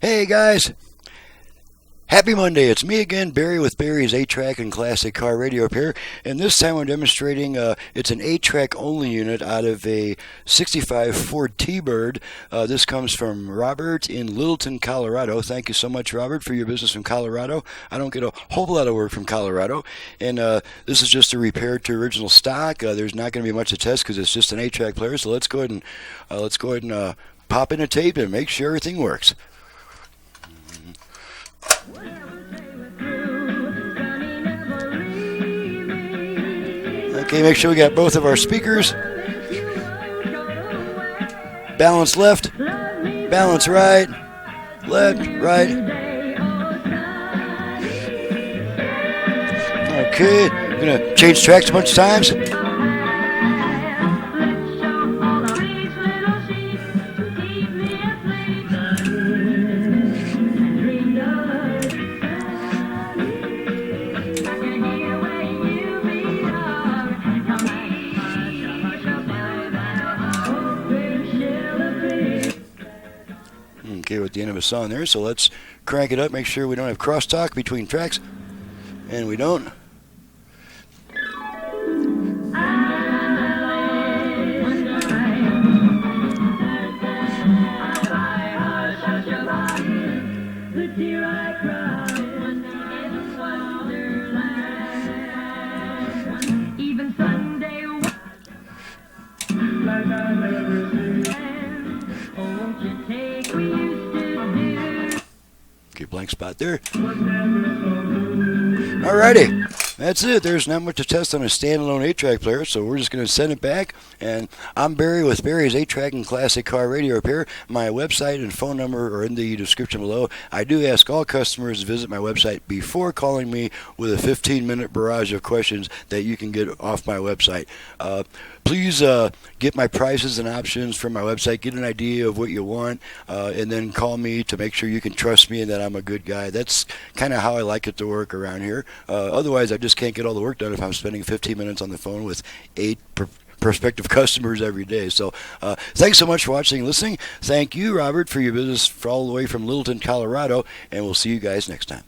Hey guys, happy Monday. It's me again, Barry with Barry's 8-track and classic car radio repair. And this time I'm demonstrating, it's an 8-track only unit out of a 65 Ford T-Bird. This comes from Robert in Littleton, Colorado. Thank you so much, Robert, for your business from Colorado. I don't get a whole lot of work from Colorado. And this is just a repair to original stock. There's not going to be much to test because it's just an 8-track player. So let's go ahead and pop in a tape and make sure everything works. Okay, make sure we got both of our speakers. Balance left, balance right, left, right. Okay, I'm gonna change tracks a bunch of times. Okay, we're at the end of a song there, so let's crank it up, make sure we don't have crosstalk between tracks, and we don't. Okay, blank spot there. Alrighty, that's it. There's not much to test on a standalone 8-track player, so we're just going to send it back. And I'm Barry with Barry's 8-track and classic car radio repair. My website and phone number are in the description below. I do ask all customers to visit my website before calling me with a 15-minute barrage of questions that you can get off my website. Please get my prices and options from my website, get an idea of what you want, and then call me to make sure you can trust me and that I'm a good guy. That's kind of how I like it to work around here. Otherwise, I just can't get all the work done if I'm spending 15 minutes on the phone with 8 prospective customers every day. So thanks so much for watching and listening. Thank you, Robert, for your business all the way from Littleton, Colorado, and we'll see you guys next time.